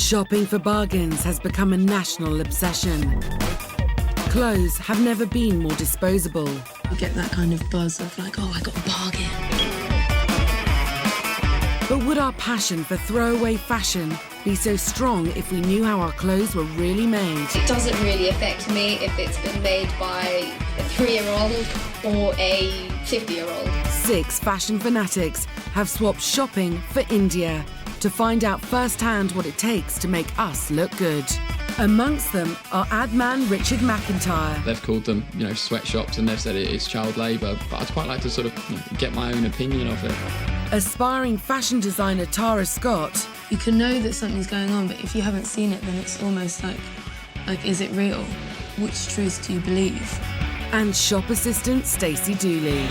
Shopping for bargains has become a national obsession. Clothes have never been more disposable. You get that kind of buzz of like, oh, I got a bargain. But would our passion for throwaway fashion be so strong if we knew how our clothes were really made? It doesn't really affect me if it's been made by a 3-year-old or a 50-year-old. 6 fashion fanatics have swapped shopping for India to find out firsthand what it takes to make us look good. Amongst them are ad man Richard McIntyre. They've called them, sweatshops, and they've said it's child labour, but I'd quite like to sort of get my own opinion of it. Aspiring fashion designer Tara Scott. You can know that something's going on, but if you haven't seen it, then it's almost like is it real? Which truth do you believe? And shop assistant Stacey Dooley.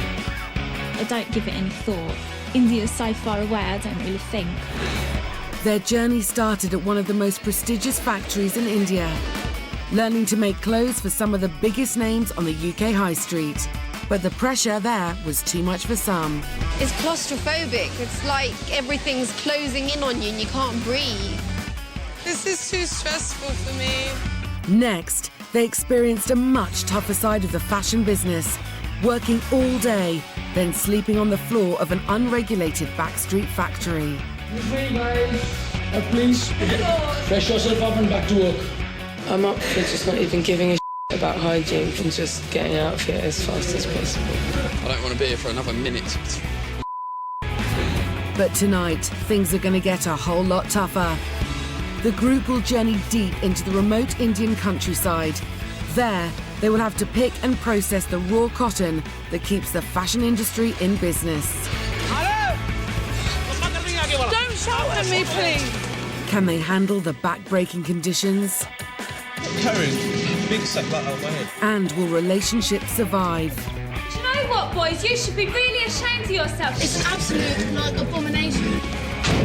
I don't give it any thought. India's so far away, I don't really think. Their journey started at one of the most prestigious factories in India, learning to make clothes for some of the biggest names on the UK high street. But the pressure there was too much for some. It's claustrophobic. It's like everything's closing in on you and you can't breathe. This is too stressful for me. Next, they experienced a much tougher side of the fashion business, working all day, then sleeping on the floor of an unregulated backstreet factory. Hey guys, please fresh yourself up and back to work. I'm up for just not even giving a about hygiene and just getting out of here as fast as possible. I don't want to be here for another minute. But tonight, things are going to get a whole lot tougher. The group will journey deep into the remote Indian countryside. There, they will have to pick and process the raw cotton that keeps the fashion industry in business. Don't shout at me, please. Can they handle the back-breaking conditions? Big step out of my head. And will relationships survive? Do you know what, boys? You should be really ashamed of yourself. It's an absolute abomination.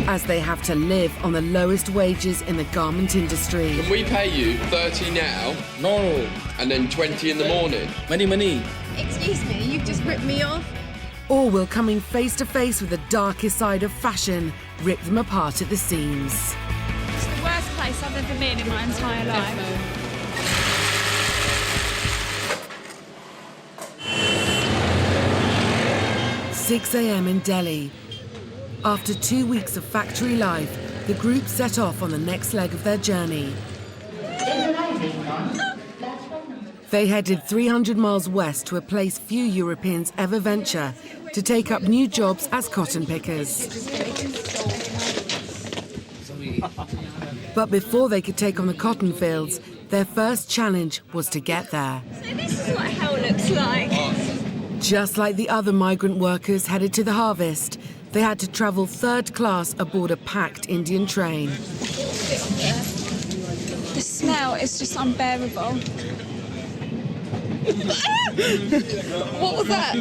As they have to live on the lowest wages in the garment industry. Can we pay you 30 now? No. And then 20 in the morning? Money. Excuse me, you've just ripped me off. Or will coming face to face with the darkest side of fashion rip them apart at the seams? It's the worst place I've ever been in my entire life. 6 a.m. in Delhi. After 2 weeks of factory life, the group set off on the next leg of their journey. They headed 300 miles west to a place few Europeans ever venture, to take up new jobs as cotton pickers. But before they could take on the cotton fields, their first challenge was to get there. So this is what hell looks like. Just like the other migrant workers headed to the harvest, they had to travel third class aboard a packed Indian train. The smell is just unbearable. What was that?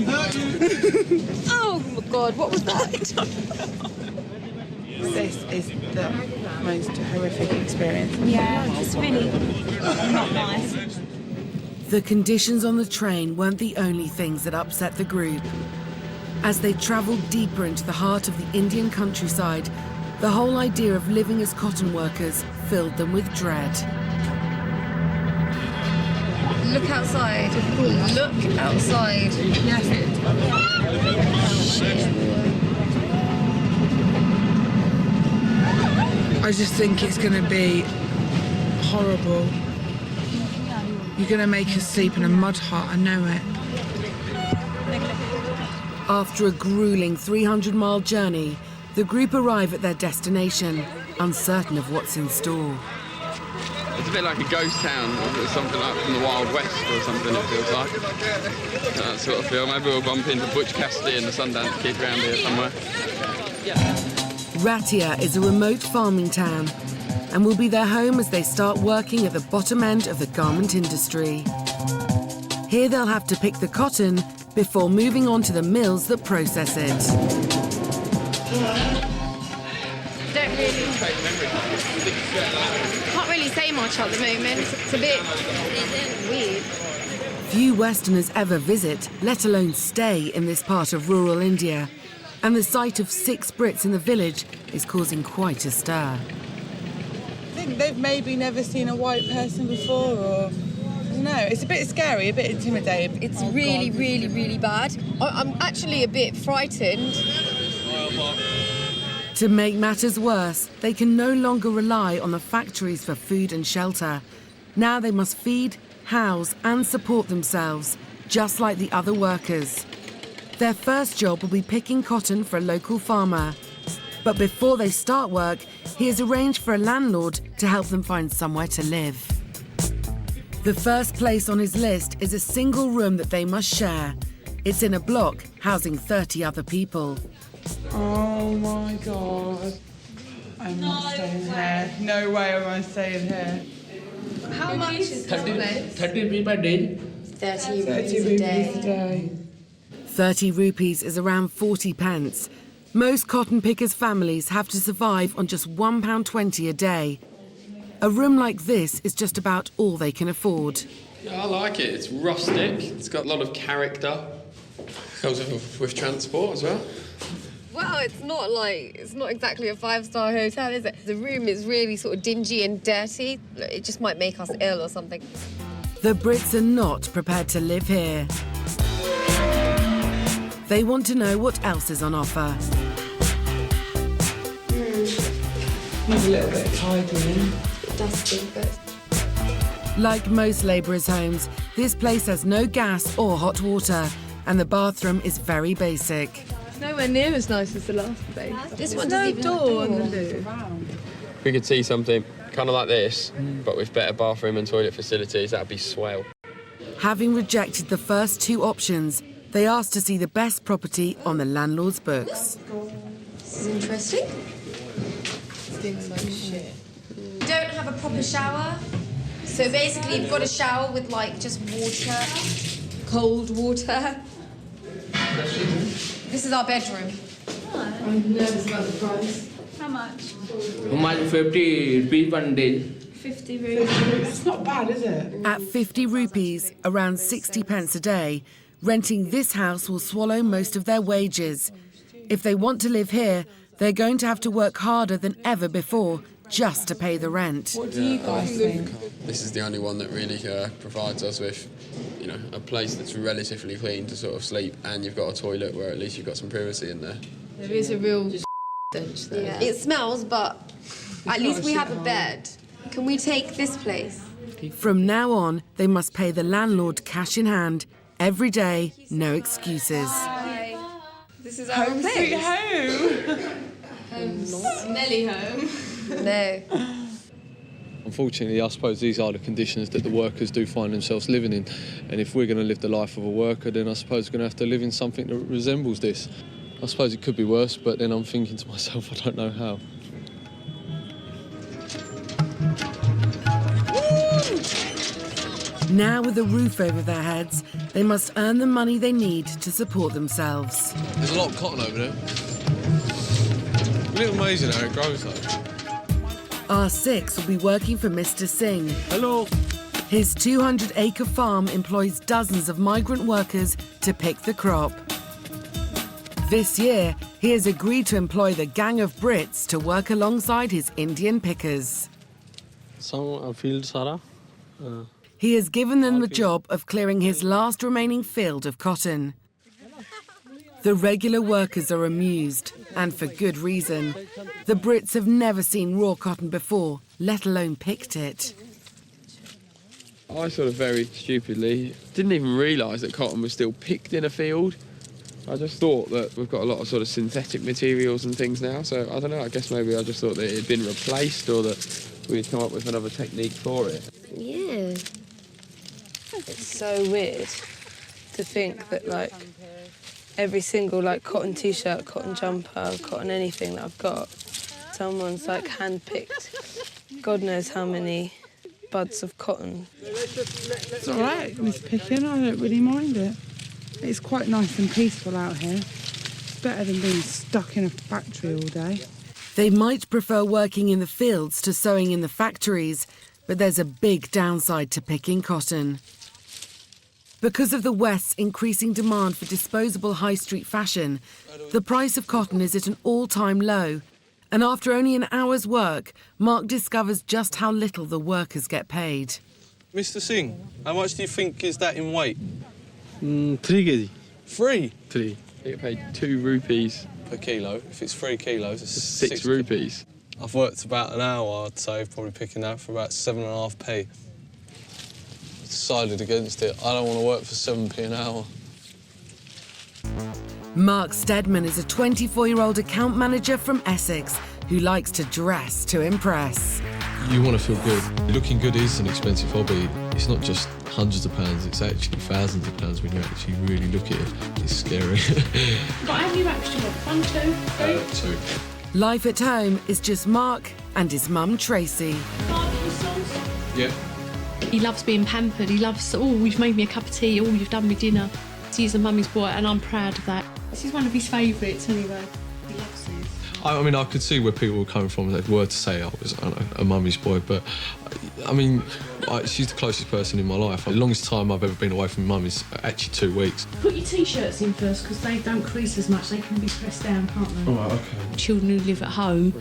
Oh my God, what was that? This is the most horrific experience. Yeah, it's really not nice. The conditions on the train weren't the only things that upset the group. As they travelled deeper into the heart of the Indian countryside, the whole idea of living as cotton workers filled them with dread. Look outside. Look outside. I just think it's going to be horrible. You're going to make us sleep in a mud hut, I know it. After a grueling 300-mile journey, the group arrive at their destination, uncertain of what's in store. It's a bit like a ghost town, or something like from the Wild West or something, it feels like. That sort of feel. Maybe we'll bump into Butch Cassidy and the Sundance Kid around here somewhere. Ratia is a remote farming town and will be their home as they start working at the bottom end of the garment industry. Here they'll have to pick the cotton before moving on to the mills that process it. Can't really say much at the moment. It's a bit weird. Few Westerners ever visit, let alone stay in this part of rural India, and the sight of 6 Brits in the village is causing quite a stir. think they've maybe never seen a white person before, or I don't know. It's a bit scary, a bit intimidating. It's really bad. I'm actually a bit frightened. To make matters worse, they can no longer rely on the factories for food and shelter. Now they must feed, house and support themselves, just like the other workers. Their first job will be picking cotton for a local farmer. But before they start work, he has arranged for a landlord to help them find somewhere to live. The first place on his list is a single room that they must share. It's in a block housing 30 other people. Oh my God. I'm not staying here. No way am I staying here. How much is this place? 30 rupees per day. 30 30 rupees a day. 30 rupees is around 40 pence. Most cotton pickers' families have to survive on just £1.20 a day. A room like this is just about all they can afford. Yeah, I like it. It's rustic. It's got a lot of character. Comes with transport as well. Well, it's not exactly a 5-star hotel, is it? The room is really sort of dingy and dirty. It just might make us ill or something. The Brits are not prepared to live here. They want to know what else is on offer. Need a little bit of tidying. Dusty, but... Like most labourers' homes, this place has no gas or hot water, and the bathroom is very basic. It's nowhere near as nice as the last place. This one There's doesn't no even door have a on door. the loo. If we could see something kind of like this, but with better bathroom and toilet facilities, that'd be swell. Having rejected the first two options, they asked to see the best property on the landlord's books. This is interesting. Stinks like shit. We don't have a proper shower. So basically you've got a shower with like just water, cold water. This is our bedroom. I'm nervous about the price. How much? 50 rupees one day. 50 rupees. It's not bad, is it? At 50 rupees, around 60 pence a day, renting this house will swallow most of their wages. If they want to live here, they're going to have to work harder than ever before just to pay the rent. What do you guys think? This is the only one that really provides us with, you know, a place that's relatively clean to sort of sleep, and you've got a toilet where at least you've got some privacy in there. There is a real stench there. Yeah. It smells, but at least we have a bed. Can we take this place? From now on, they must pay the landlord cash in hand, every day, no excuses. This is our Home place. sweet home. Smelly home. No. Unfortunately, I suppose these are the conditions that the workers do find themselves living in. And if we're going to live the life of a worker, then I suppose we're going to have to live in something that resembles this. I suppose it could be worse, but then I'm thinking to myself, I don't know how. Now with a roof over their heads, they must earn the money they need to support themselves. There's a lot of cotton over there. Isn't it amazing how it grows, though? R6 will be working for Mr. Singh. Hello. His 200-acre farm employs dozens of migrant workers to pick the crop. This year, he has agreed to employ the gang of Brits to work alongside his Indian pickers. Some field, Sarah. He has given them the job of clearing his last remaining field of cotton. The regular workers are amused, and for good reason. The Brits have never seen raw cotton before, let alone picked it. I sort of very stupidly didn't even realise that cotton was still picked in a field. I just thought that we've got a lot of sort of synthetic materials and things now, so I don't know, I guess maybe I just thought that it had been replaced or that we'd come up with another technique for it. Yeah. It's so weird to think that, like, every single, like, cotton T-shirt, cotton jumper, cotton anything that I've got, someone's, like, hand-picked. God knows how many buds of cotton. It's all right, Miss Picking. I don't really mind it. It's quite nice and peaceful out here. It's better than being stuck in a factory all day. They might prefer working in the fields to sewing in the factories, but there's a big downside to picking cotton. Because of the West's increasing demand for disposable high street fashion, the price of cotton is at an all-time low, And after only an hour's work, Mark discovers just how little the workers get paid. Mr. Singh, how much do you think is that in weight? 3 kg. 3? 3. You get paid 2 rupees. Per kilo. If it's 3 kilos, it's 6 rupees. I've worked about an hour, I'd say, probably picking that for about 7.5p. Decided against it. I don't want to work for 7p an hour. Mark Steadman is a 24-year-old account manager from Essex who likes to dress to impress. You want to feel good. Looking good is an expensive hobby. It's not just hundreds of pounds, it's actually thousands of pounds when you actually really look at it. It's scary. Got how many wraps do you want? 1, 2, 3? 2. Life at home is just Mark and his mum Tracy. Yeah. He loves being pampered. He loves, oh, you've made me a cup of tea, oh, you've done me dinner. He's a mummy's boy and I'm proud of that. This is one of his favourites anyway. He loves this. I mean, I could see where people were coming from. They were to say I was a mummy's boy, but I mean, she's the closest person in my life. The longest time I've ever been away from mum is actually 2 weeks. Put your T-shirts in first because they don't crease as much. They can be pressed down, can't they? Oh, okay. Children who live at home,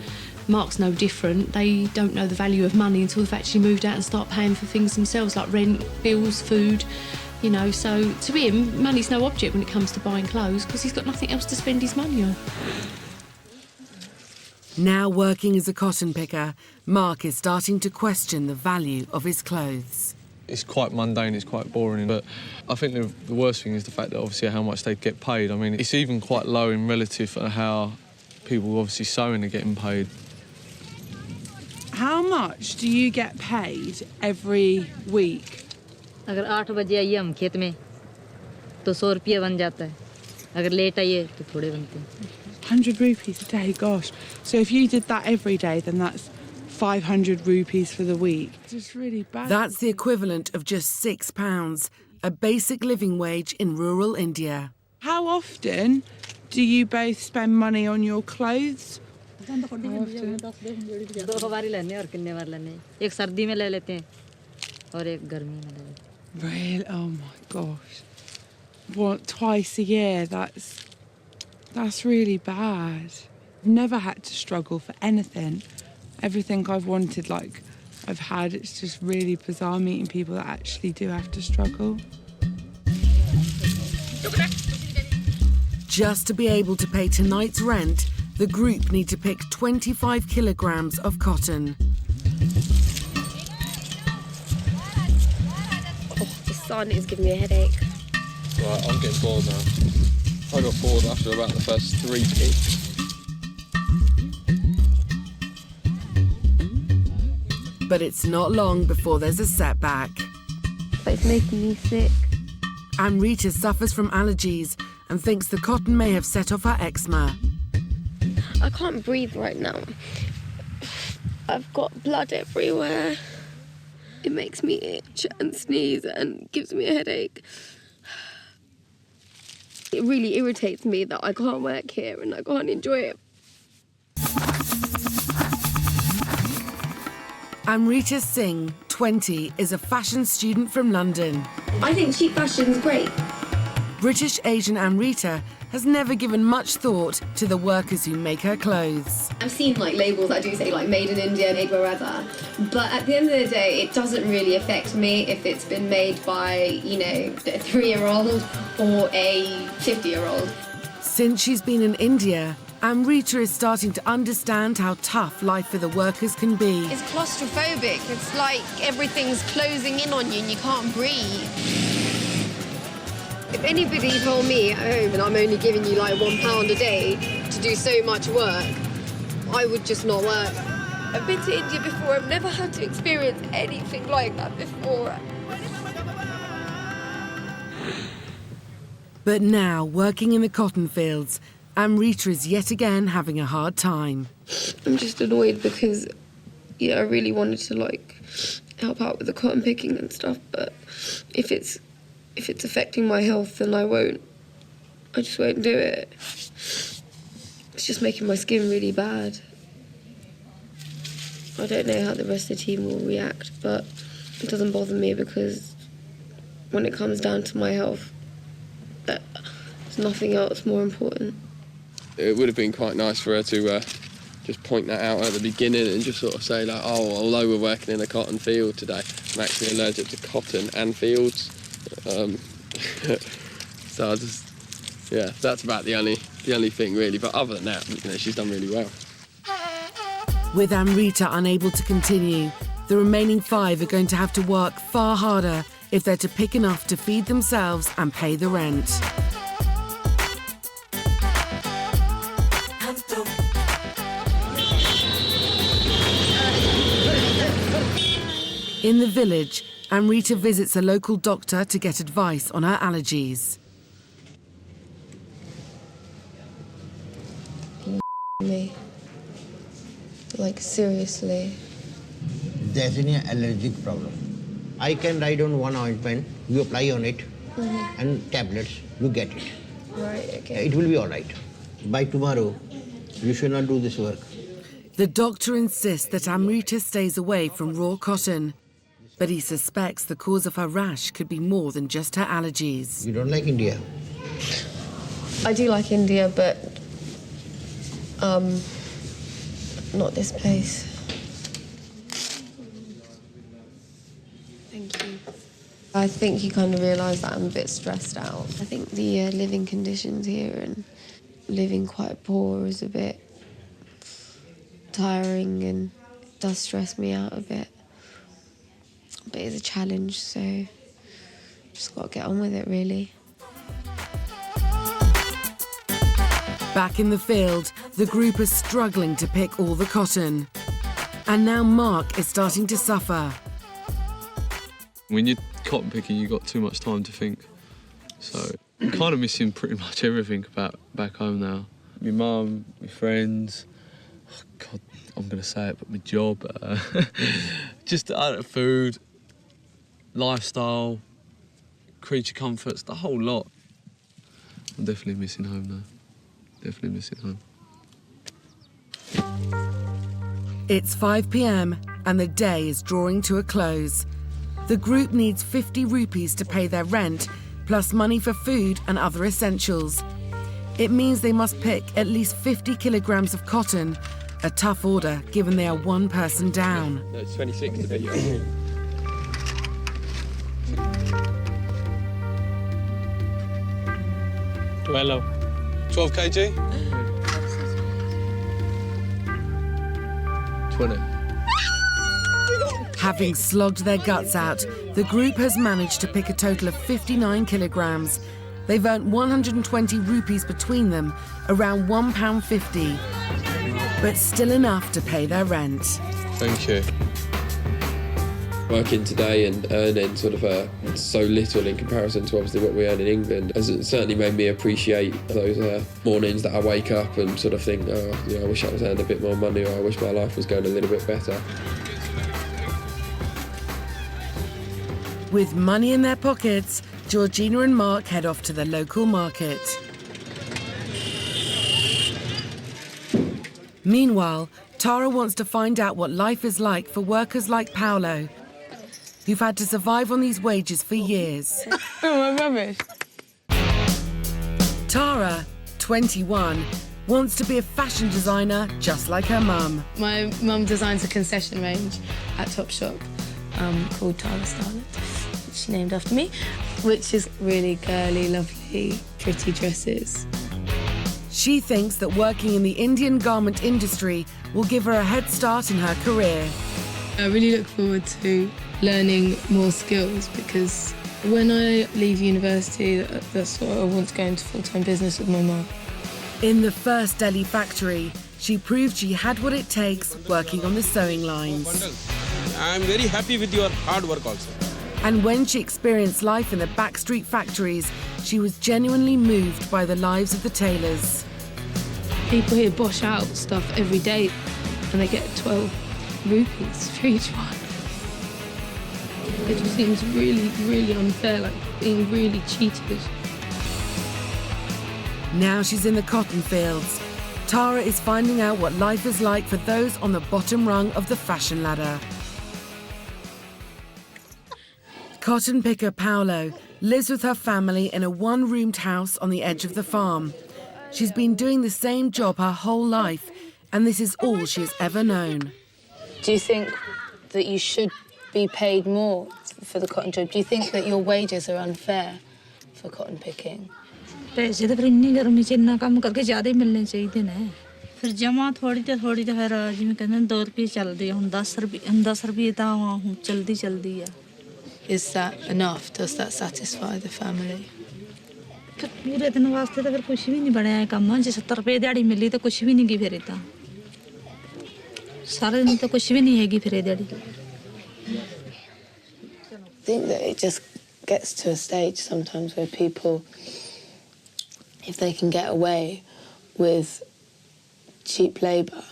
Mark's no different. They don't know the value of money until they've actually moved out and start paying for things themselves, like rent, bills, food. You know, so to him, money's no object when it comes to buying clothes because he's got nothing else to spend his money on. Now working as a cotton picker, Mark is starting to question the value of his clothes. It's quite mundane, it's quite boring, but I think the worst thing is the fact that obviously how much they get paid. I mean, it's even quite low in relative to how people obviously sewing are getting paid. How much do you get paid every week? अगर 8 बजे आइए हम खेत में तो 100 रुपया बन जाता है अगर लेट आइए तो थोड़े बनते हैं 100 rupees a day, gosh. So if you did that every day, then that's 500 rupees for the week. It's just really bad. That's the equivalent of just £6, a basic living wage in rural India. How often do you both spend money on your clothes? दो बार लेने और कितने बार लेने एक सर्दी में ले लेते हैं और एक गर्मी में ले लेते हैं Really? Oh my gosh. What, twice a year? That's really bad. I've never had to struggle for anything. Everything I've wanted, like, I've had. It's just really bizarre meeting people that actually do have to struggle. Just to be able to pay tonight's rent, the group need to pick 25 kilograms of cotton. The sun is giving me a headache. Right, I'm getting bored now. I got bored after about the first 3 picks. But it's not long before there's a setback. But it's making me sick. Amrita suffers from allergies and thinks the cotton may have set off her eczema. I can't breathe right now. I've got blood everywhere. It makes me itch and sneeze and gives me a headache. It really irritates me that I can't work here and I can't enjoy it. Amrita Singh, 20, is a fashion student from London. I think cheap fashion's great. British Asian Amrita has never given much thought to the workers who make her clothes. I've seen like labels that do say like made in India, made wherever, but at the end of the day, it doesn't really affect me if it's been made by, you know, a 3-year-old or a 50-year-old. Since she's been in India, Amrita is starting to understand how tough life for the workers can be. It's claustrophobic. It's like everything's closing in on you and you can't breathe. If anybody told me at home and I'm only giving you like £1 a day to do so much work, I would just not work. I've been to India before, I've never had to experience anything like that before. But now, working in the cotton fields, Amrita is yet again having a hard time. I'm just annoyed because, yeah, I really wanted to like help out with the cotton picking and stuff, but if it's affecting my health, then I just won't do it. It's just making my skin really bad. I don't know how the rest of the team will react, but it doesn't bother me because when it comes down to my health, there's nothing else more important. It would have been quite nice for her to just point that out at the beginning and just sort of say like, oh, although we're working in a cotton field today, I'm actually allergic to cotton and fields. So I just, yeah, that's about the only thing really. But other than that, you know, she's done really well. With Amrita unable to continue, the remaining 5 are going to have to work far harder if they're to pick enough to feed themselves and pay the rent. In the village, Amrita visits a local doctor to get advice on her allergies. Me. Like, seriously. There's an allergic problem. I can write on one ointment, you apply on it, and tablets, you get it. Right, okay. It will be all right. By tomorrow, you should not do this work. The doctor insists that Amrita stays away from raw cotton, but he suspects the cause of her rash could be more than just her allergies. You don't like India? I do like India, but not this place. Thank you. I think you kind of realise that I'm a bit stressed out. I think the living conditions here and living quite poor is a bit tiring and does stress me out a bit. But it's a challenge, so just got to get on with it, really. Back in the field, the group is struggling to pick all the cotton. And now Mark is starting to suffer. When you're cotton picking, you've got too much time to think. So I'm kind of missing pretty much everything about back home now. My mum, my friends, oh God, I'm going to say it, but my job, just food, lifestyle, creature comforts, the whole lot. I'm definitely missing home now. Definitely missing home. It's 5 p.m. and the day is drawing to a close. The group needs 50 rupees to pay their rent, plus money for food and other essentials. It means they must pick at least 50 kilograms of cotton, a tough order given they are one person down. No, it's 26 to be. Hello. 12 kg? 20. Having slogged their guts out, the group has managed to pick a total of 59 kilograms. They've earned 120 rupees between them, around £1.50, but still enough to pay their rent. Thank you. Working today and earning sort of so little in comparison to obviously what we earn in England has certainly made me appreciate those mornings that I wake up and sort of think, oh, you know, I wish I was earning a bit more money, or I wish my life was going a little bit better. With money in their pockets, Georgina and Mark head off to the local market. Meanwhile, Tara wants to find out what life is like for workers like Paolo, who've had to survive on these wages for years. Oh, my rubbish. Tara, 21, wants to be a fashion designer just like her mum. My mum designs a concession range at Topshop called Tara Starlet, which she named after me, which is really girly, lovely, pretty dresses. She thinks that working in the Indian garment industry will give her a head start in her career. I really look forward to learning more skills, because when I leave university, that's what I want to go into full-time business with my mum. In the first Delhi factory, she proved she had what it takes working on the sewing lines. I'm very happy with your hard work also. And when she experienced life in the backstreet factories, she was genuinely moved by the lives of the tailors. People here bosh out stuff every day and they get 12 rupees for each one. It just seems really, really unfair, like being really cheated. Now she's in the cotton fields. Tara is finding out what life is like for those on the bottom rung of the fashion ladder. Cotton picker Paolo lives with her family in a one-roomed house on the edge of the farm. She's been doing the same job her whole life, and this is all she has ever known. Do you think that you should be paid more for the cotton job? Do you think that your wages are unfair for cotton picking? पैसे तो फिर इन्नी गर्मी च इन्ना काम करके ज़्यादा ही मिलने चाहिए ने फिर जमा थोड़ी तो फिर जिवें कहंदे 2 रुपये चलदी है हुण 10 रुपये तां हुण चलदी है. Is that enough? Does that satisfy the family? फिर पूरे दिन वास्ते तो फिर कुछ भी नहीं बनया है काम जे 70 रुपये दिहाड़ी मिली तो कुछ भी नहीं की फिर इतना सारे दिन तो कुछ भी नहीं हैगी फिर दिहाड़ी. I think that it just gets to a stage sometimes where people, if they can get away with cheap labour,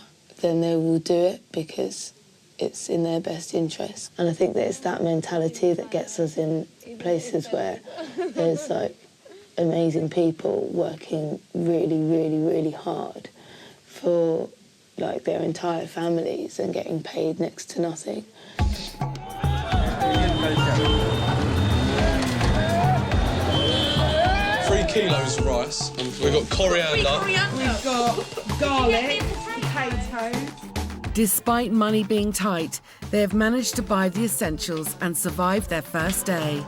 then they will do it because it's in their best interest. And I think that it's that mentality that gets us in places where there's like amazing people working really, really, really hard for like their entire families and getting paid next to nothing. 3 kilos of rice. We've got coriander. We've got garlic, potatoes. Despite money being tight, they have managed to buy the essentials and survive their first day.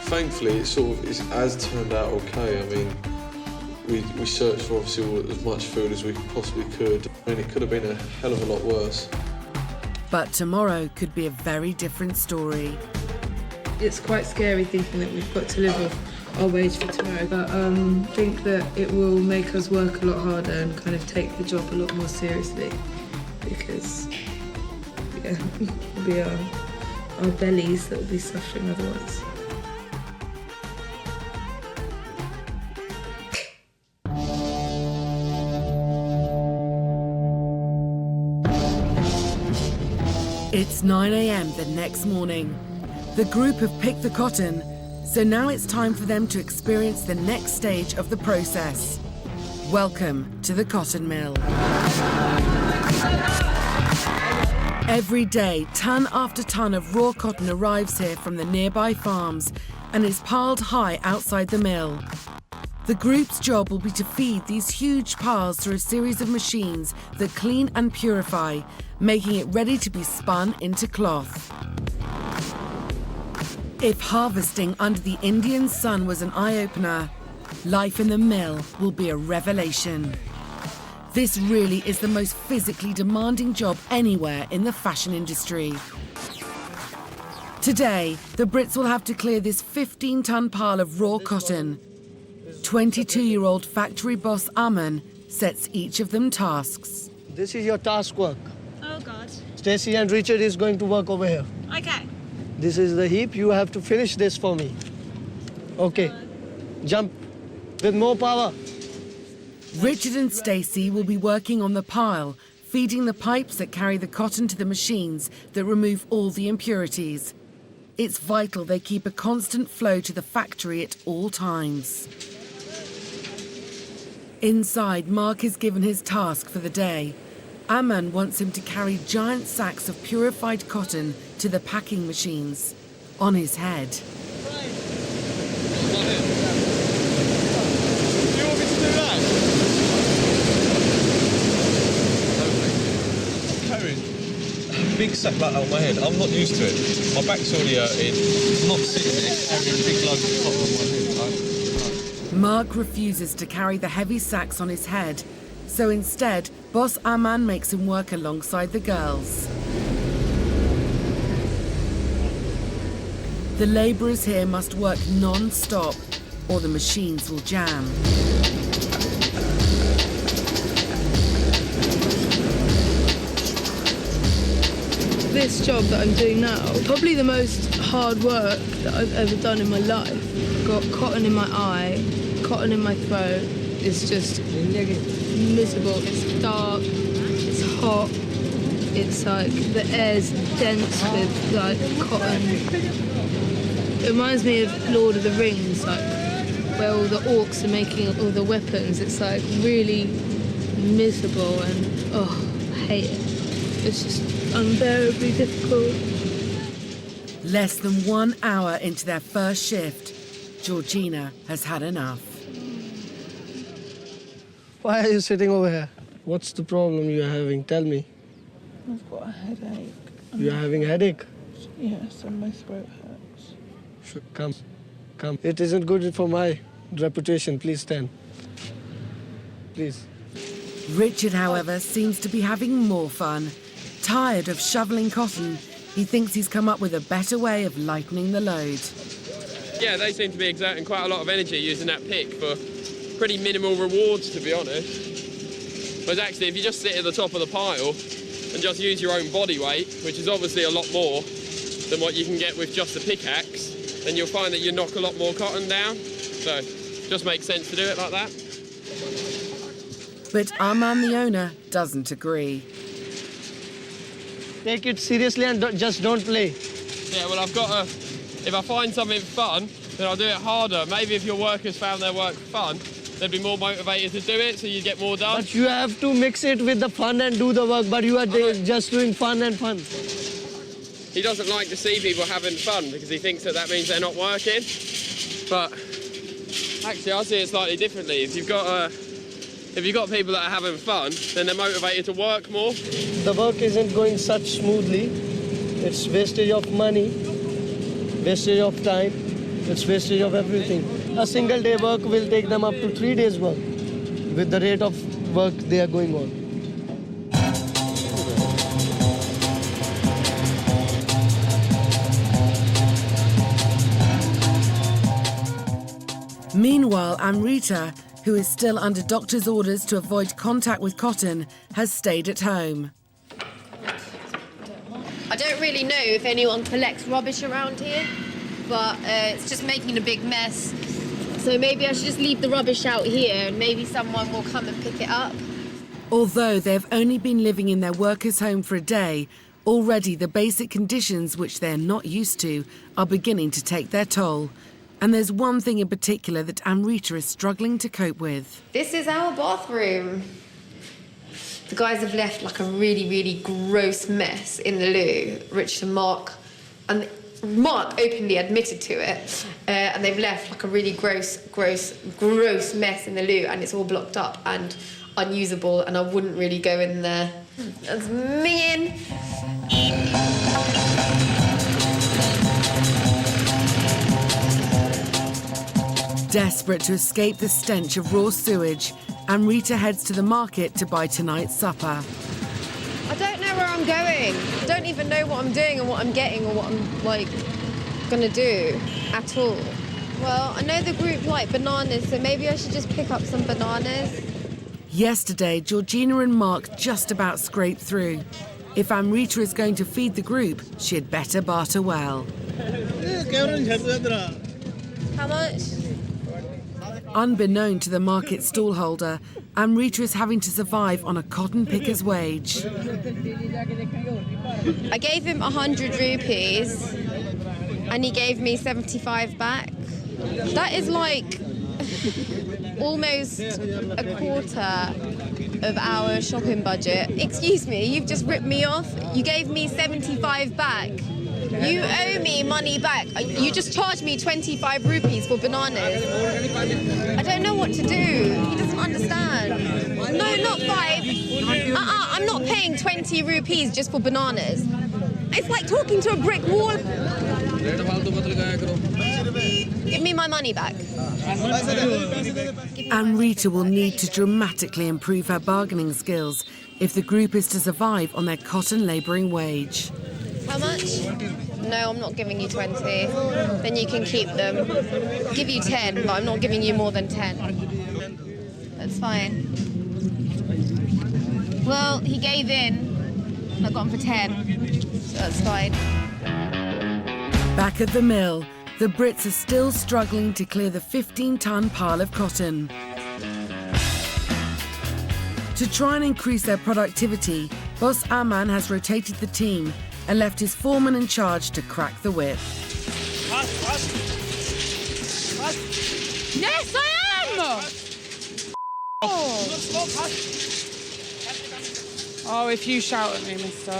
Thankfully, it has turned out okay. I mean, we searched for obviously as much food as we possibly could. I mean, it could have been a hell of a lot worse. But tomorrow could be a very different story. It's quite scary thinking that we've got to live off our wage for tomorrow, but I think that it will make us work a lot harder and kind of take the job a lot more seriously because it'll be our bellies that will be suffering otherwise. It's 9 a.m. the next morning. The group have picked the cotton, so now it's time for them to experience the next stage of the process. Welcome to the cotton mill. Every day, ton after ton of raw cotton arrives here from the nearby farms and is piled high outside the mill. The group's job will be to feed these huge piles through a series of machines that clean and purify, making it ready to be spun into cloth. If harvesting under the Indian sun was an eye-opener, life in the mill will be a revelation. This really is the most physically demanding job anywhere in the fashion industry. Today, the Brits will have to clear this 15-ton pile of raw cotton. 22-year-old factory boss Aman sets each of them tasks. This is your task work. Oh God. Stacey and Richard is going to work over here. Okay. This is the heap. You have to finish this for me. Okay. Jump with more power. Richard and Stacey will be working on the pile, feeding the pipes that carry the cotton to the machines that remove all the impurities. It's vital they keep a constant flow to the factory at all times. Inside, Mark is given his task for the day. Aman wants him to carry giant sacks of purified cotton to the packing machines on his head. Do you want me to do that? I'm carrying a big sack like that on my head. I'm not used to it. My back's already hurting. I'm not sitting there carrying a big load of cotton on my head. Mark refuses to carry the heavy sacks on his head, so instead, boss Aman makes him work alongside the girls. The labourers here must work non-stop, or the machines will jam. This job that I'm doing now, probably the most hard work that I've ever done in my life. I've got cotton in my eye, cotton in my throat. It's just miserable. It's dark, it's hot, it's like the air's dense with like cotton. It reminds me of Lord of the Rings, like where all the orcs are making all the weapons. It's like really miserable and I hate it. It's just unbearably difficult. Less than 1 hour into their first shift, Georgina has had enough. Why are you sitting over here? What's the problem you're having? Tell me. I've got a headache. You're having a headache? Yes, and my throat hurts. Come. It isn't good for my reputation. Please stand. Please. Richard, however, seems to be having more fun. Tired of shoveling cotton, he thinks he's come up with a better way of lightening the load. Yeah, they seem to be exerting quite a lot of energy using that pick for pretty minimal rewards, to be honest. Whereas actually, if you just sit at the top of the pile and just use your own body weight, which is obviously a lot more than what you can get with just a pickaxe, then you'll find that you knock a lot more cotton down. So, just makes sense to do it like that. But Arman, the owner, doesn't agree. Take it seriously and just don't play. Yeah, well, if I find something fun, then I'll do it harder. Maybe if your workers found their work fun, they'd be more motivated to do it, so you'd get more done. But you have to mix it with the fun and do the work, but you are just doing fun and fun. He doesn't like to see people having fun because he thinks that means they're not working. But actually, I see it slightly differently. If you've got people that are having fun, then they're motivated to work more. The work isn't going such smoothly. It's wastage of money, wastage of time, it's wastage of everything. A single day work will take them up to 3 days work with the rate of work they are going on. Meanwhile, Amrita, who is still under doctor's orders to avoid contact with cotton, has stayed at home. I don't really know if anyone collects rubbish around here, but it's just making a big mess. So maybe I should just leave the rubbish out here and maybe someone will come and pick it up. Although they've only been living in their workers' home for a day, already the basic conditions which they're not used to are beginning to take their toll. And there's one thing in particular that Amrita is struggling to cope with. This is our bathroom. The guys have left like a really, really gross mess in the loo, Richard and Mark. And Mark openly admitted to it. And they've left like a really gross mess in the loo, and it's all blocked up and unusable, and I wouldn't really go in there. That's mean. Desperate to escape the stench of raw sewage, Amrita heads to the market to buy tonight's supper. I don't know where I'm going. I don't even know what I'm doing and what I'm getting or what I'm, gonna do at all. Well, I know the group like bananas, so maybe I should just pick up some bananas. Yesterday, Georgina and Mark just about scraped through. If Amrita is going to feed the group, she had better barter well. How much? Unbeknown to the market stallholder, Amrita is having to survive on a cotton picker's wage. I gave him 100 rupees and he gave me 75 back. That is like almost a quarter of our shopping budget. Excuse me, you've just ripped me off. You gave me 75 back. You owe me money back. You just charged me 25 rupees for bananas. I don't know what to do. He doesn't understand. No, not 5. I'm not paying 20 rupees just for bananas. It's like talking to a brick wall. Give me my money back. Amrita will need to dramatically improve her bargaining skills if the group is to survive on their cotton labouring wage. How much? No, I'm not giving you 20. Then you can keep them. I'll give you 10, but I'm not giving you more than 10. That's fine. Well, he gave in. I got him for 10, so that's fine. Back at the mill, the Brits are still struggling to clear the 15-ton pile of cotton. To try and increase their productivity, Boss Aman has rotated the team and left his foreman in charge to crack the whip. Yes, I am! Oh, if you shout at me, mister.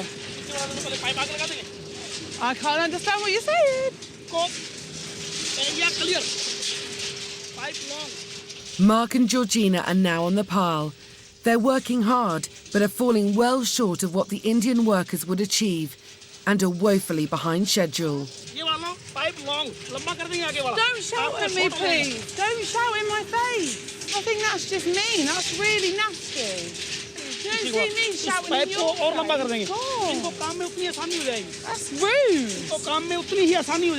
I can't understand what you're saying. Mark and Georgina are now on the pile. They're working hard, but are falling well short of what the Indian workers would achieve and are woefully behind schedule. Don't shout at me, please. Don't shout in my face. I think that's just mean. That's really nasty. You don't see me shouting in your face. That's rude. Can you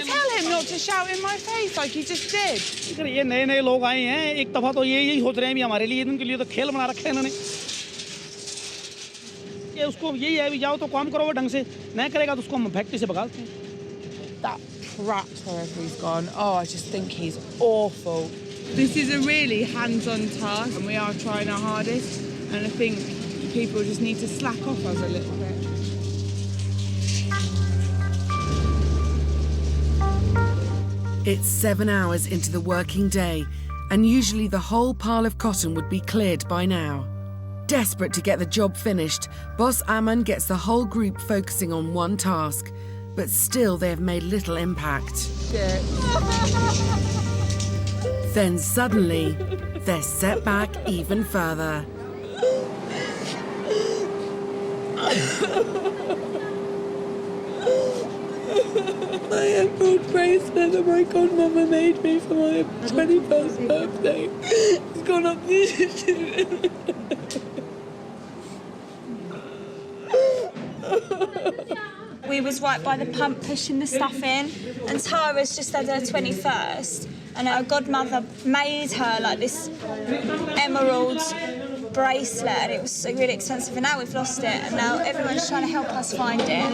tell him not to shout in my face like he just did? ये नए-नए लोग आए हैं एक दफा तो यही सोच रहे हैं भी हमारे लिए इनके लिए तो खेल बना रखा है इन्होंने ये उसको यही है भी जाओ तो काम करो ढंग से नहीं करेगा तो उसको हम फैक्ट्री से भगाते हैं That prat, wherever he's gone. Oh, I just think he's awful. This is a really hands-on task and we are trying our hardest, and I think people just need to slack off us a little bit. It's 7 hours into the working day, and usually the whole pile of cotton would be cleared by now. Desperate to get the job finished, Boss Aman gets the whole group focusing on one task, but still they have made little impact. Yeah. Then suddenly, they're set back even further. My emerald bracelet that my godmother made me for my 21st birthday has gone up the We was right by the pump pushing the stuff in, and Tara's just had her 21st, and her godmother made her like this emerald bracelet, and it was really expensive, and now we've lost it, and now everyone's trying to help us find it.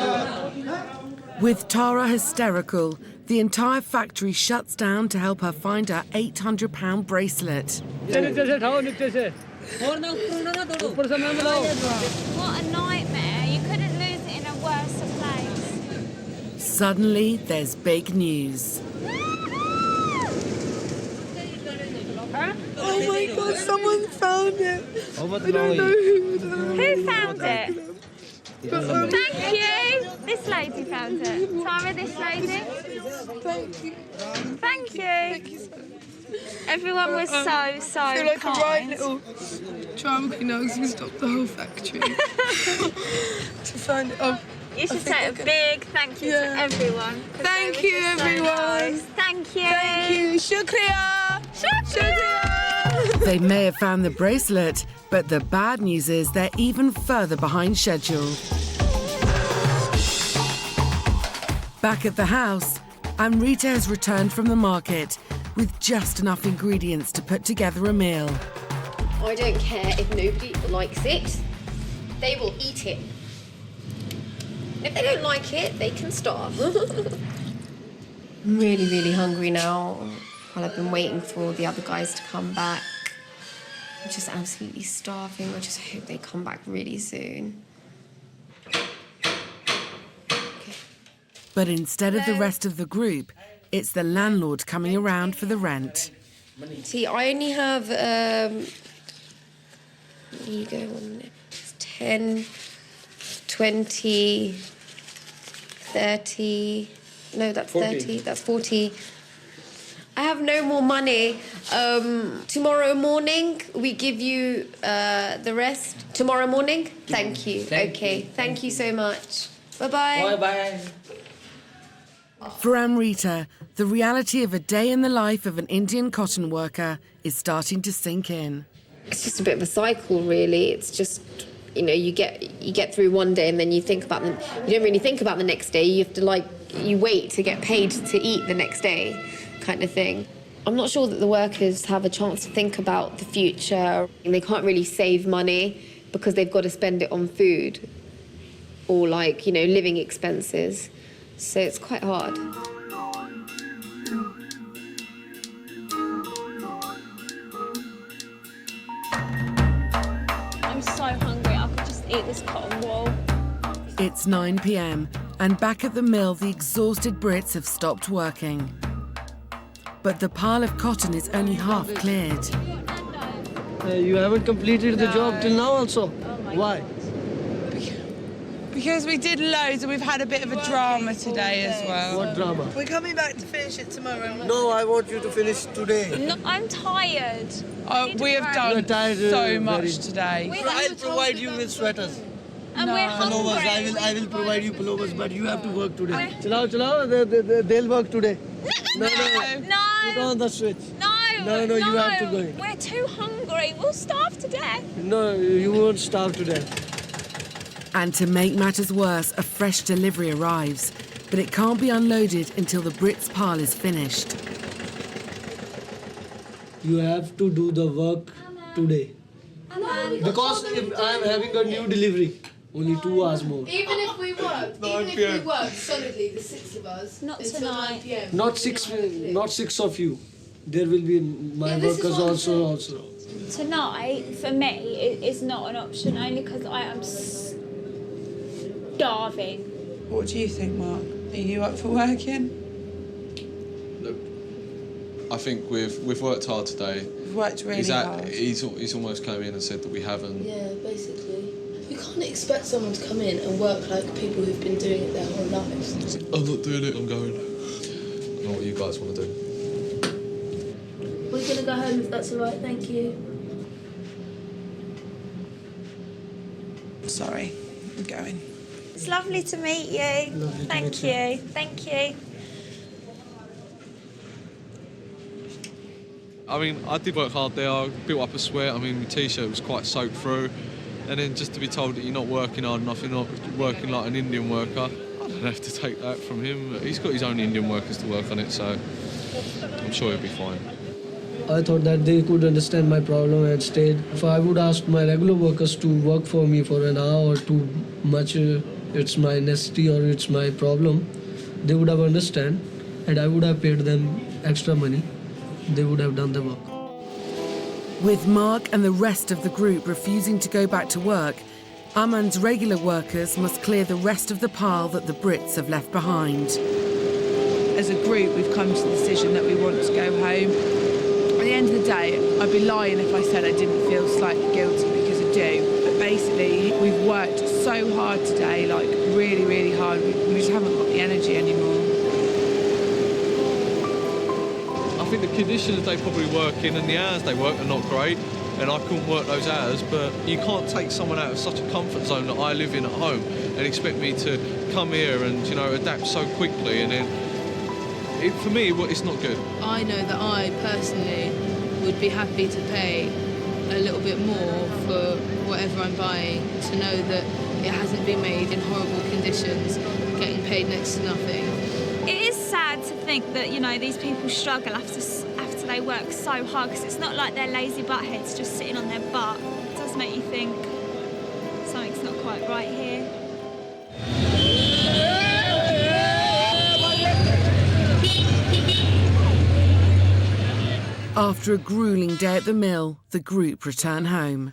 With Tara hysterical, the entire factory shuts down to help her find her £800 bracelet. What a nightmare. You couldn't lose it in a worse place. Suddenly, there's big news. Oh my God, someone found it. I don't know Who found it? Thank you. This lady found it. Tara, this lady. Thank you. Thank you. Everyone was so I feel like kind. a right little drama queen now because we stopped the whole factory to find it. You should say a big thank you to everyone. Thank you, everyone. Nice. Thank you. Thank you. Shukriya. Shukriya. They may have found the bracelet, but the bad news is they're even further behind schedule. Back at the house, Amrita has returned from the market with just enough ingredients to put together a meal. I don't care if nobody likes it. They will eat it. If they don't like it, they can starve. I'm really, really hungry now. While I've been waiting for the other guys to come back. I'm just absolutely starving. I just hope they come back really soon. But instead of the rest of the group, it's the landlord coming around for the rent. See, I only have, there you go, 10, 20, 30, no, that's 40. 30, that's 40. I have no more money. Tomorrow morning, we give you the rest. Tomorrow morning? Thank you. Okay, thank you so much. Bye-bye. Bye-bye. For Amrita, the reality of a day in the life of an Indian cotton worker is starting to sink in. It's just a bit of a cycle, really. It's just, you know, you get through one day and then you think about you don't really think about the next day. You have to, you wait to get paid to eat the next day, kind of thing. I'm not sure that the workers have a chance to think about the future. They can't really save money because they've got to spend it on food or, living expenses. So it's quite hard. I'm so hungry, I could just eat this cotton wool. It's 9 p.m, and back at the mill, the exhausted Brits have stopped working. But the pile of cotton is only half cleared. You haven't completed the job till now also? Why? Because we did loads and we've had a bit of a drama today as well. What drama? We're coming back to finish it tomorrow. No, I want you to finish today. No, I'm tired. We have done so much today. I'll provide you with sweaters. And we're Pullovers. hungry. I will provide you pullovers, but you have to work today. Chalo, they'll work today. No. Put on the switch. No, you have to go. We're too hungry. We'll starve to death. No, you won't starve today. And to make matters worse, a fresh delivery arrives, but it can't be unloaded until the Brits' pile is finished. You have to do the work today. Because if I am having a new delivery, only 2 hours more. Even if we work solidly, the 6 of us, not until tonight. 9 p.m. Not six of you. There will be my workers also. Tonight, for me, is not an option, only because I am starving. What do you think, Mark? Are you up for working? Look, I think we've worked hard today. We've worked really hard. He's almost come in and said that we haven't. Yeah, basically. We can't expect someone to come in and work like people who've been doing it their whole lives. I'm not doing it, I'm going. I know what you guys want to do. We're going to go home if that's all right, thank you. Sorry, I'm going. It's lovely to meet you. Thank you. I mean, I did work hard there. I built up a sweat. I mean, my T-shirt was quite soaked through. And then just to be told that you're not working hard enough, you're not working like an Indian worker, I don't have to take that from him. He's got his own Indian workers to work on it, so I'm sure he'll be fine. I thought that they could understand my problem and stayed. If I would ask my regular workers to work for me for an hour or too much, it's my necessity or it's my problem, they would have understand and I would have paid them extra money. They would have done the work. With Mark and the rest of the group refusing to go back to work, Aman's regular workers must clear the rest of the pile that the Brits have left behind. As a group, we've come to the decision that we want to go home. At the end of the day, I'd be lying if I said I didn't feel slightly guilty, because I do. But basically, we've worked so hard today, like really, really hard. We just haven't got the energy anymore. I think the conditions they probably work in and the hours they work are not great, and I couldn't work those hours, but you can't take someone out of such a comfort zone that I live in at home and expect me to come here and, you know, adapt so quickly, and then, for me, it's not good. I know that I personally would be happy to pay a little bit more for whatever I'm buying, to know that it hasn't been made in horrible conditions, getting paid next to nothing. It is sad to think that, you know, these people struggle after they work so hard, because it's not like they're lazy buttheads just sitting on their butt. It does make you think something's not quite right here. After a gruelling day at the mill, the group return home.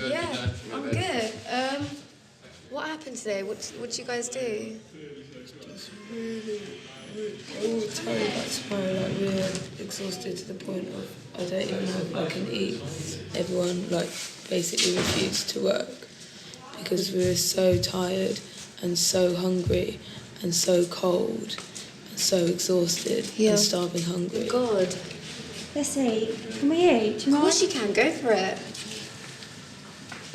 Yeah, I'm good. What happened today? What did you guys do? All tired, that's why we're exhausted to the point of I don't even know if I can eat. Everyone basically refused to work because we were so tired and so hungry and so cold and so exhausted and starving hungry. God. Let's eat. Can we eat? Of course you can. Go for it.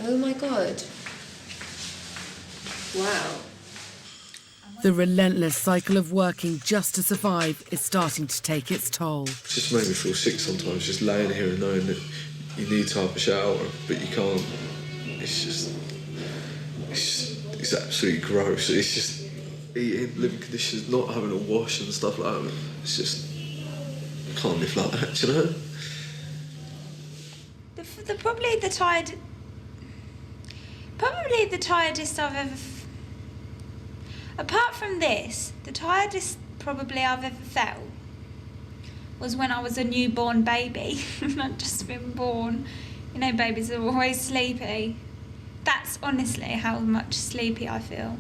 Oh my God. Wow. The relentless cycle of working just to survive is starting to take its toll. It just made me feel sick sometimes, just laying here and knowing that you need to have a shower, but you can't. It's absolutely gross. It's just eating, living conditions, not having a wash and stuff like that. It's just, you can't live like that, you know? Probably the tiredest I've ever... Apart from this, the tiredest probably I've ever felt was when I was a newborn baby. I'd just been born. You know, babies are always sleepy. That's honestly how much sleepy I feel.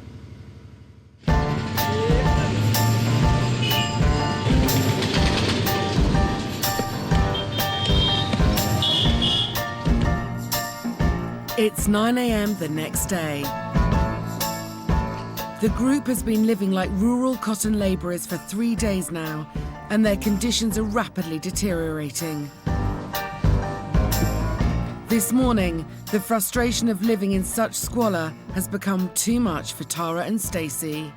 It's 9 a.m. the next day. The group has been living like rural cotton labourers for 3 days now, and their conditions are rapidly deteriorating. This morning, the frustration of living in such squalor has become too much for Tara and Stacey.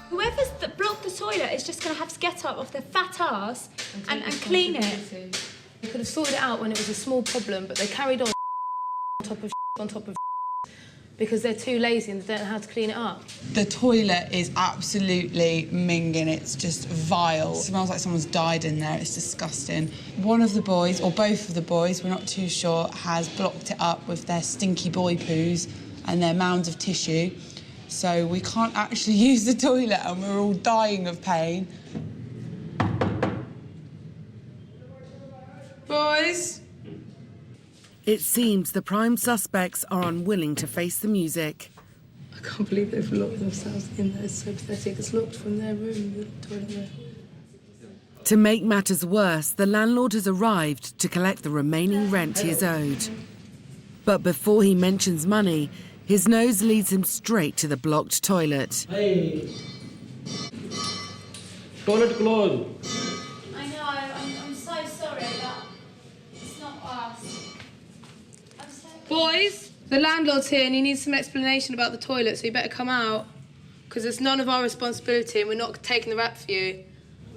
Whoever's that blocked the toilet is just going to have to get up off their fat ass and clean it. They could have sorted it out when it was a small problem, but they carried on on top of because they're too lazy and they don't know how to clean it up. The toilet is absolutely minging. It's just vile. It smells like someone's died in there. It's disgusting. One of the boys, or both of the boys, we're not too sure, has blocked it up with their stinky boy poos and their mounds of tissue. So we can't actually use the toilet and we're all dying of pain. Boys? It seems the prime suspects are unwilling to face the music. I can't believe they've locked themselves in there. It's so pathetic. It's locked from their room, the toilet there. To make matters worse, the landlord has arrived to collect the remaining rent he is owed. But before he mentions money, his nose leads him straight to the blocked toilet. Hey. Toilet closed. I know, I'm so sorry, but it's not us. I'm so... Boys, the landlord's here and he needs some explanation about the toilet, so you better come out. Because it's none of our responsibility and we're not taking the rap for you.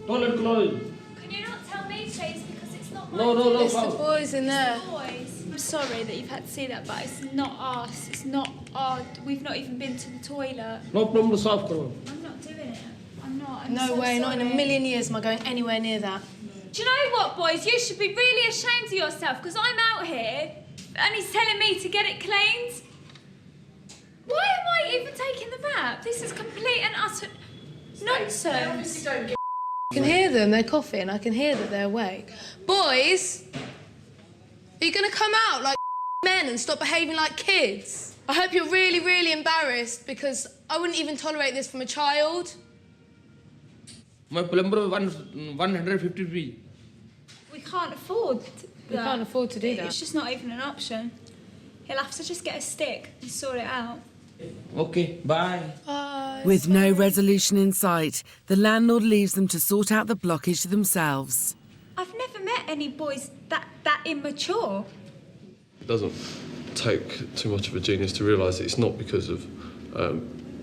Toilet closed. Can you not tell me, please, because it's not my No. It's the boys in there. It's the boys. I'm sorry that you've had to see that, but it's not us. It's not our... We've not even been to the toilet. No problem, solve karo. I'm not doing it. I'm not. I'm No so way, not in a sorry. million years am I going anywhere near that. Do you know what, boys? You should be really ashamed of yourself, because I'm out here and he's telling me to get it cleaned. Why am I even taking the rap? This is complete and utter nonsense. I can hear them, they're coughing, I can hear that they're awake. Boys, are you going to come out like men and stop behaving like kids? I hope you're really, really embarrassed because I wouldn't even tolerate this from a child. My plumber 153. We can't afford that. We can't afford to do that. It's just not even an option. He'll have to just get a stick and sort it out. Okay, bye. With no resolution in sight, the landlord leaves them to sort out the blockage themselves. I've never met any boys that immature. It doesn't take too much of a genius to realise that it's not because of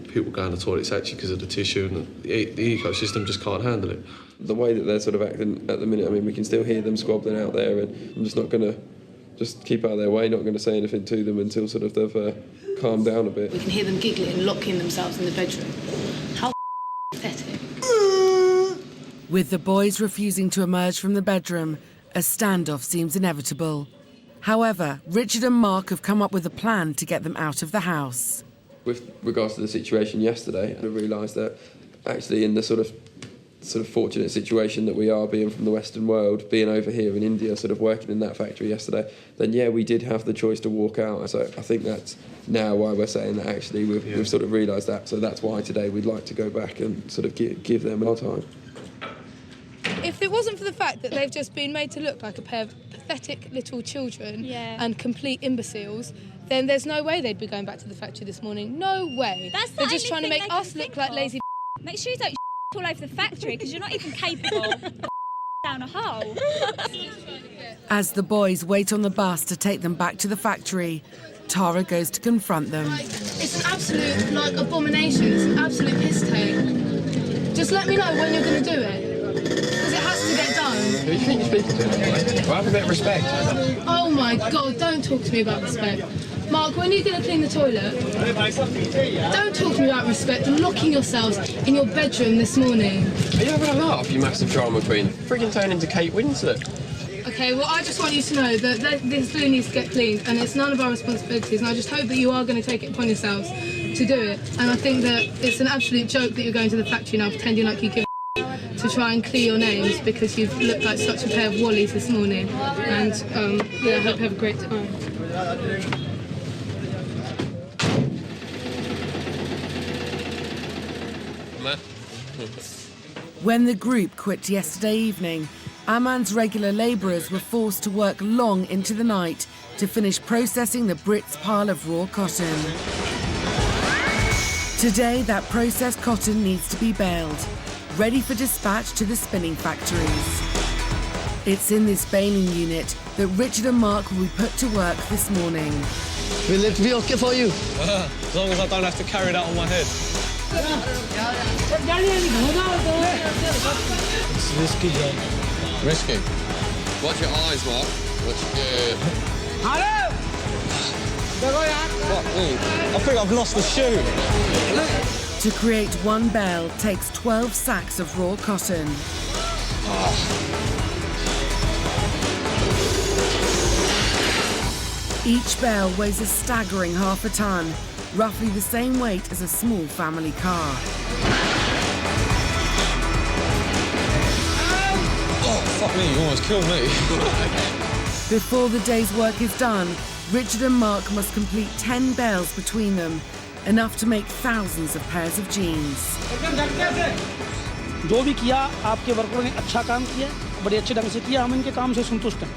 people going to the toilet, it's actually because of the tissue and the ecosystem just can't handle it. The way that they're sort of acting at the minute, I mean, we can still hear them squabbling out there, and I'm just not going to just keep out of their way, not going to say anything to them until sort of they've calmed down a bit. We can hear them giggling, locking themselves in the bedroom. How pathetic. With the boys refusing to emerge from the bedroom, a standoff seems inevitable. However, Richard and Mark have come up with a plan to get them out of the house. With regards to the situation yesterday, I realised that actually in the sort of fortunate situation that we are, being from the Western world, being over here in India, sort of working in that factory yesterday, then yeah, we did have the choice to walk out. So I think that's now why we're saying that actually we've sort of realised that. So that's why today we'd like to go back and sort of give them our time. If it wasn't for the fact that they've just been made to look like a pair of pathetic little children and complete imbeciles, then there's no way they'd be going back to the factory this morning. No way. They're just trying to make us look like lazy. Make sure you don't all over the factory, because you're not even capable down a hole. As the boys wait on the bus to take them back to the factory, Tara goes to confront them. It's an absolute, abomination. It's an absolute piss take. Just let me know when you're going to do it, because it has to get done. Who do you think you're speaking to? Well, have a bit of respect. Oh my God, don't talk to me about respect. Mark, when are you going to clean the toilet? Don't talk to me about respect. You're locking yourselves in your bedroom this morning. Are you having a laugh, you massive drama queen? Friggin' turn into Kate Winslet. Okay, well, I just want you to know that this loo needs to get cleaned, and it's none of our responsibilities, and I just hope that you are going to take it upon yourselves to do it. And I think that it's an absolute joke that you're going to the factory now pretending like you give to try and clear your names because you've looked like such a pair of wallies this morning. And, yeah, I hope you have a great time. When the group quit yesterday evening, Aman's regular labourers were forced to work long into the night to finish processing the Brits' pile of raw cotton. Today, that processed cotton needs to be baled, ready for dispatch to the spinning factories. It's in this baling unit that Richard and Mark will be put to work this morning. Will it be okay for you? As long as I don't have to carry that on my head. It's risky job. Risky? Watch your eyes, Mark. Watch your... Fuck me. I think I've lost the shoe. To create one bale takes 12 sacks of raw cotton. Each bale weighs a staggering half a ton, roughly the same weight as a small family car. Oh, fuck me, you almost killed me. Before the day's work is done, Richard and Mark must complete 10 bales between them, enough to make thousands of pairs of jeans. जो भी किया आपके वर्करों ने अच्छा काम किया, बड़े अच्छे ढंग से किया, हम इनके काम से संतुष्ट हैं.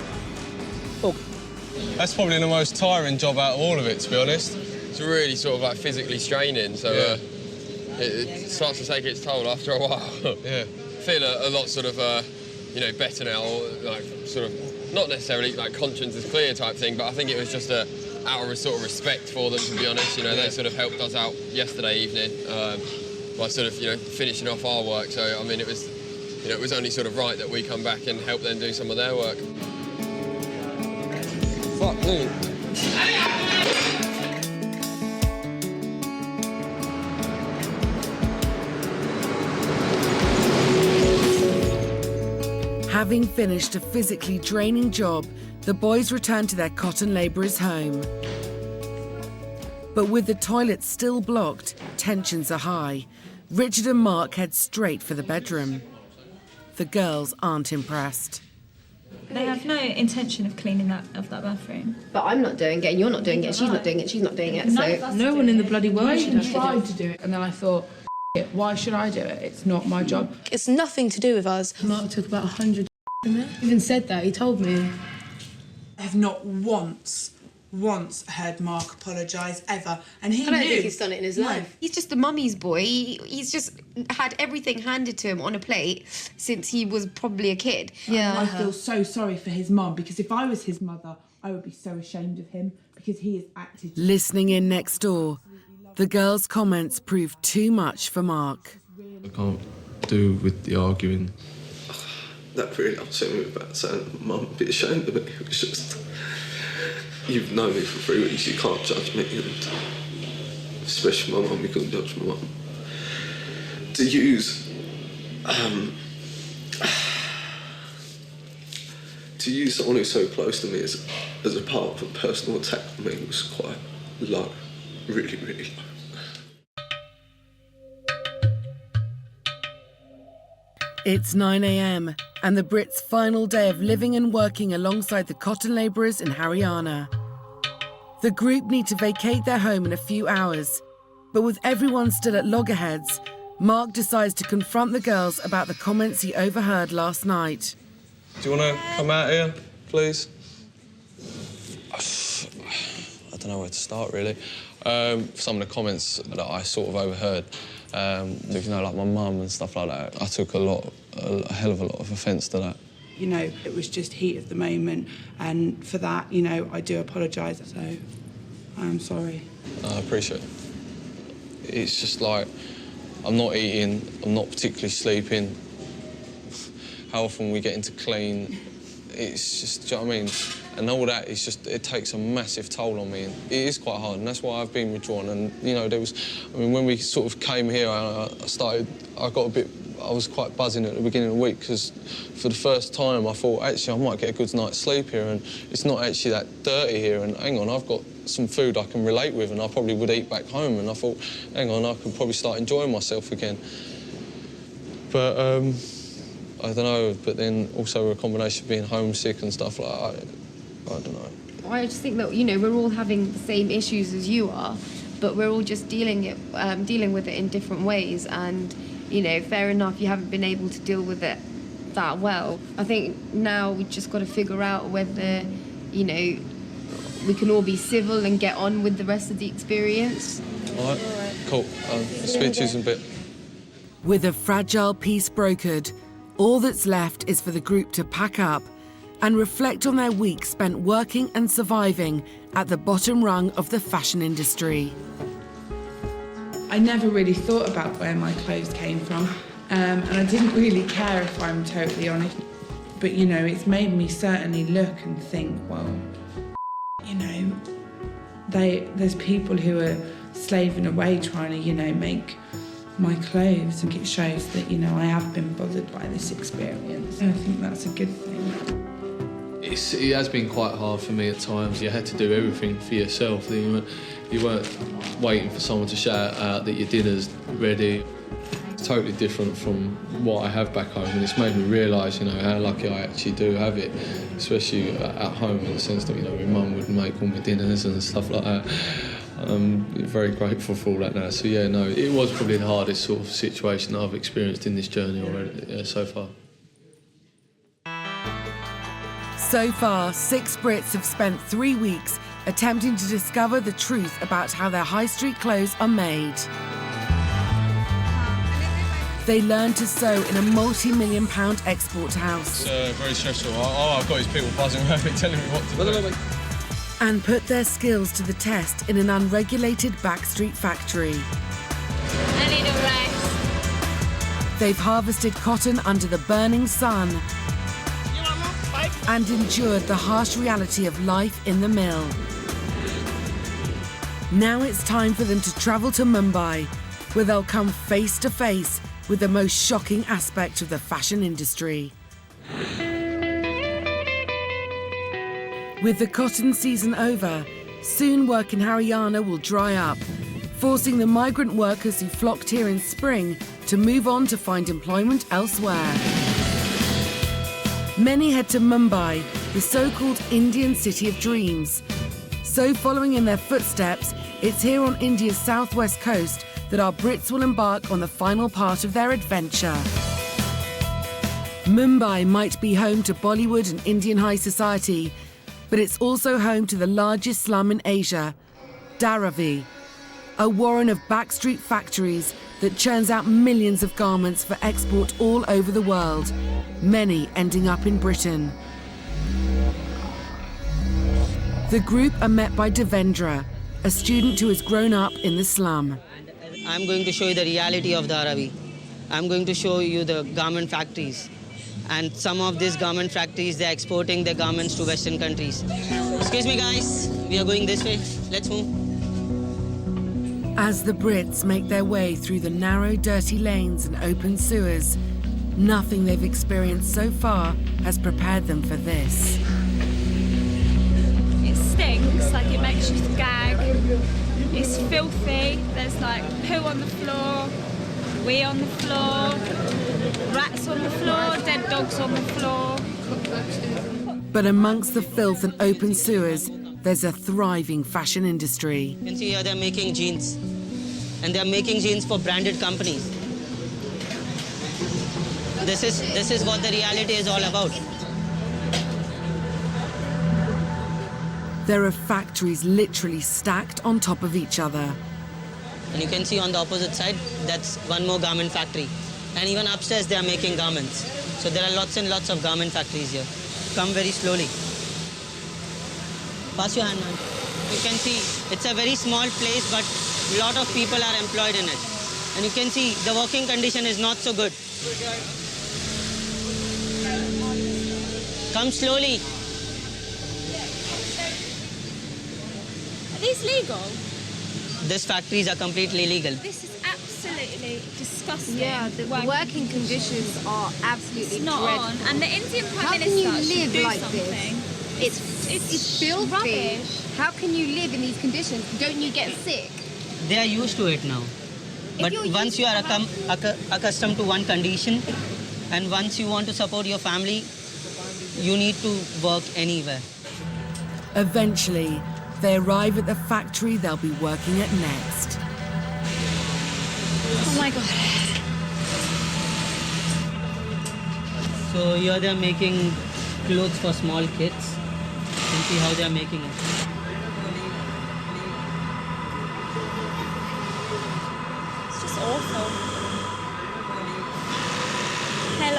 Okay. That's probably the most tiring job out of all of it, to be honest. It's really sort of like physically straining, so it starts to take its toll after a while. Yeah. Feel a lot sort of, better now, like sort of, not necessarily like conscience is clear type thing, but I think it was just out of sort of respect for them, to be honest. You know, they sort of helped us out yesterday evening by sort of, finishing off our work. So, I mean, it was only sort of right that we come back and help them do some of their work. Fuck me. Having finished a physically draining job, the boys return to their cotton labourer's home. But with the toilets still blocked, tensions are high. Richard and Mark head straight for the bedroom. The girls aren't impressed. They have no intention of cleaning that bathroom. But I'm not doing it, and you're not doing it, she's not doing it, she's not doing it, so... No one in the bloody world should have tried to do it. And then I thought, why should I do it? It's not my job. It's nothing to do with us. Mark took about 100 in there. He even said that, he told me. I have not once heard Mark apologise, ever. And he I don't knew. think he's done it in his life. He's just a mummy's boy. He's just had everything handed to him on a plate since he was probably a kid. I feel so sorry for his mum, because if I was his mother, I would be so ashamed of him, because he has acted... Listening in next door, the girls' comments proved too much for Mark. I can't do with the arguing. That really upset me about saying, Mum, be ashamed of me. It was just, you've known me for 3 weeks, you can't judge me, and especially my mum, you couldn't judge my mum. To use someone who's so close to me as a part of a personal attack on me was quite low, really, really low. It's 9 a.m. and the Brits' final day of living and working alongside the cotton labourers in Haryana. The group need to vacate their home in a few hours, but with everyone still at loggerheads, Mark decides to confront the girls about the comments he overheard last night. Do you want to come out here, please? I don't know where to start, really. Some of the comments that I sort of overheard, like my mum and stuff like that, I took a hell of a lot of offence to that. You know, it was just heat of the moment, and for that, I do apologise, so I'm sorry. I appreciate it. It's just like, I'm not eating, I'm not particularly sleeping. How often we get into clean, it's just, do you know what I mean? And all that, it's just, it takes a massive toll on me. And it is quite hard, and that's why I've been withdrawn. And, when we sort of came here, I was quite buzzing at the beginning of the week, because for the first time I thought, actually, I might get a good night's sleep here, and it's not actually that dirty here, and hang on, I've got some food I can relate with, and I probably would eat back home, and I thought, hang on, I could probably start enjoying myself again. But, I don't know, but then also a combination of being homesick and stuff like that, I don't know. I just think that, we're all having the same issues as you are, but we're all just dealing with it in different ways, and, fair enough, you haven't been able to deal with it that well. I think now we've just got to figure out whether, we can all be civil and get on with the rest of the experience. All right, cool. Speak to you in a bit. With a fragile peace brokered, all that's left is for the group to pack up and reflect on their week spent working and surviving at the bottom rung of the fashion industry. I never really thought about where my clothes came from, and I didn't really care, if I'm totally honest. But, you know, it's made me certainly look and think, well, you know, there's people who are slaving away trying to, you know, make my clothes, and it shows that, you know, I have been bothered by this experience. I think that's a good thing. It has been quite hard for me at times. You had to do everything for yourself. You weren't waiting for someone to shout out that your dinner's ready. It's totally different from what I have back home, and it's made me realise, you know, how lucky I actually do have it, especially at home, in the sense that, you know, my mum would make all my dinners and stuff like that. I'm very grateful for all that now. So yeah, no, it was probably the hardest sort of situation that I've experienced in this journey already so far. So far, 6 Brits have spent 3 weeks attempting to discover the truth about how their high street clothes are made. They learned to sew in a multi-million-pound export house. It's very stressful. All I've got is people buzzing around me telling me what to do. And put their skills to the test in an unregulated backstreet factory. I need a rest. They've harvested cotton under the burning sun and endured the harsh reality of life in the mill. Now it's time for them to travel to Mumbai, where they'll come face to face with the most shocking aspect of the fashion industry. With the cotton season over, soon work in Haryana will dry up, forcing the migrant workers who flocked here in spring to move on to find employment elsewhere. Many head to Mumbai, the so-called Indian city of dreams. So following in their footsteps, it's here on India's southwest coast that our Brits will embark on the final part of their adventure. Mumbai might be home to Bollywood and Indian high society, but it's also home to the largest slum in Asia, Dharivi, a warren of backstreet factories that churns out millions of garments for export all over the world, many ending up in Britain. The group are met by Devendra, a student who has grown up in the slum. I'm going to show you the reality of Dharivi. I'm going to show you the garment factories. And some of these garment factories, they're exporting their garments to Western countries. Excuse me, guys. We are going this way. Let's move. As the Brits make their way through the narrow, dirty lanes and open sewers, nothing they've experienced so far has prepared them for this. It stinks, like it makes you gag. It's filthy. There's like poo on the floor, wee on the floor, rats on the floor, dead dogs on the floor. But amongst the filth and open sewers, there's a thriving fashion industry. You can see here they're making jeans. And they're making jeans for branded companies. This is what the reality is all about. There are factories literally stacked on top of each other. And you can see on the opposite side, that's one more garment factory. And even upstairs, they are making garments. So there are lots and lots of garment factories here. Come very slowly. Pass your hand, man. You can see it's a very small place, but a lot of people are employed in it. And you can see the working condition is not so good. Come slowly. Are these legal? These factories are completely illegal. This is absolutely disgusting. Yeah, the working conditions are absolutely it's not dreadful. on. And the Indian Prime How Minister can you should live do like something. this? It's filthy. Rubbish. How can you live in these conditions? Don't you get sick? They are used to it now. But once you are accustomed to one condition, and once you want to support your family, you need to work anywhere. Eventually, they arrive at the factory they'll be working at next. Oh my God. So here they're making clothes for small kids. You can see how they're making it.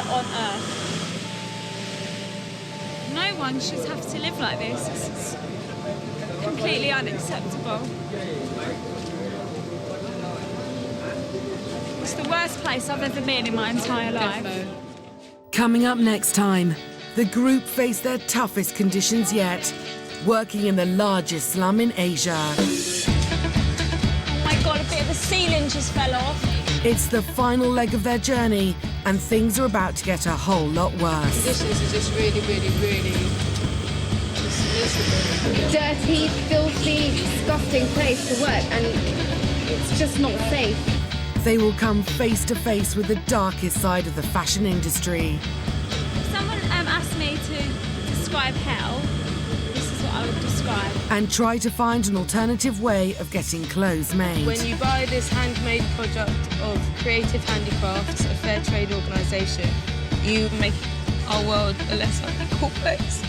on earth. No one should have to live like this. This is completely unacceptable. It's the worst place I've ever been in my entire life. Coming up next time, the group face their toughest conditions yet, working in the largest slum in Asia. Oh my God, a bit of the ceiling just fell off. It's the final leg of their journey, and things are about to get a whole lot worse. Conditions are just really, really, really just miserable. Dirty, filthy, disgusting place to work, and it's just not safe. They will come face to face with the darkest side of the fashion industry. If someone asked me to describe hell, this is what I would describe. And try to find an alternative way of getting clothes made. When you buy this handmade product of Creative Handicrafts, a fair trade organisation, you make our world a less unequal place.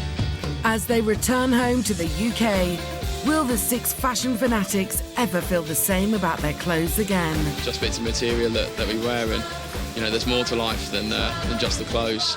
As they return home to the UK, will the 6 fashion fanatics ever feel the same about their clothes again? Just bits of material that we wear, and you know, there's more to life than just the clothes.